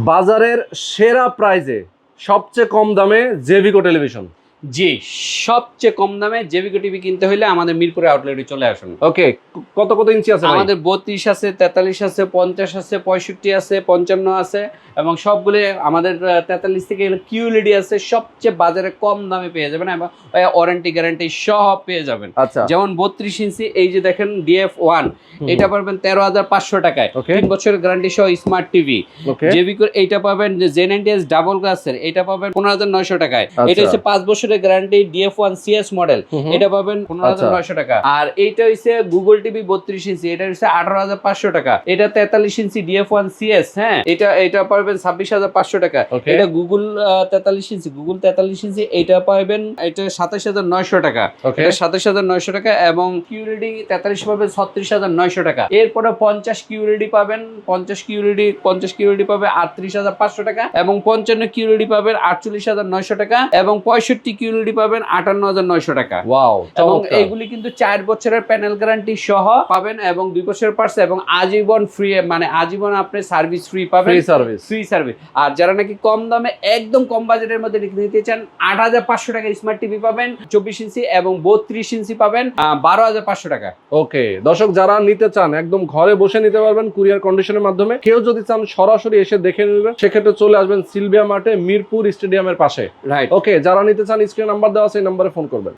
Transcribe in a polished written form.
বাজারের সেরা প্রাইজে সবচেয়ে কম দামে জেভিকো টেলিভিশন। জি, সবচেয়ে কম দামে জেভিকো টিভি কিনতে হলে আমাদের মিরপুরে আউটলেটে চলে আসুন। ওকে, কত কত ইঞ্চি আছে ভাই? আমাদের 32 আছে, 43 আছে, 50 আছে, 65 আছে, 55 আছে এবং সবগুলো আমাদের 43 থেকে কিউএলইডি আছে। সবচেয়ে বাজারে কম দামে পেয়ে যাবেন এবং ওয়ারেন্টি গ্যারান্টি সব পেয়ে যাবেন। আচ্ছা, যেমন 32 ইঞ্চি এই যে দেখেন DF1, এটা পাবেন 13,500 টাকায়, 3 বছরের গ্যারান্টি সহ স্মার্ট টিভি। জেভিকো এইটা পাবেন যে Z90S ডাবল গ্লাসের, এটা পাবেন 15,900 টাকায়। এটা হচ্ছে 5 বছরের গ্যারান্টি DF1 CS মডেল, এটা পাবেন 15,900 টাকা। আর এইটা হচ্ছে গুগল টিভি 32 ইঞ্চি, এটা হচ্ছে 18,500 টাকা। এটা 43 ইঞ্চি DF1 CS, হ্যাঁ, এটা পাবেন 26,500 টাকা। এটা গুগল 43 ইঞ্চি, গুগল 43 ইঞ্চি, এটা পাবেন এটা 27,900 টাকা। এটা 27,900 টাকা এবং কিউএলইডি 43 পাবেন 36,900 টাকা। এরপরে 50 কিউএলইডি পাবেন, 50 কিউএলইডি পাবে 38,500 টাকা এবং 55 কিউএলইডি পাবেন 48,900 টাকা এবং 65 কিউএলইডি পাবেন 58,900 টাকা। ওয়াও, এবং এইগুলি কিন্তু 4 বছরের প্যানেল গ্যারান্টি সহ পাবেন এবং 2 বছরের পার্টস এবং আজীবন ফ্রি, মানে আজীবন আপনি সার্ভিস ফ্রি পাবেন, ফ্রি সার্ভিস। আর যারা নাকি কম দামে একদম কম বাজেটের মধ্যে নিতে চান, 8,500 টাকা স্মার্ট টিভি পাবেন 24 ইঞ্চি এবং 32 ইঞ্চি পাবেন 12,500 টাকা। ওকে দর্শক, যারা নিতে চান একদম ঘরে বসে নিতে পারবেন কুরিয়ার কন্ডিশনের মাধ্যমে। কেউ যদি চান সরাসরি এসে দেখে নেবেন, সেক্ষেত্রে চলে আসবেন সিলভিয়া মার্টে, মিরপুর স্টেডিয়ামের পাশে। রাইট। ওকে, যারা নিতে চান স্ক্রিনে নাম্বার দেওয়া আছে, এই নাম্বারে ফোন করবেন।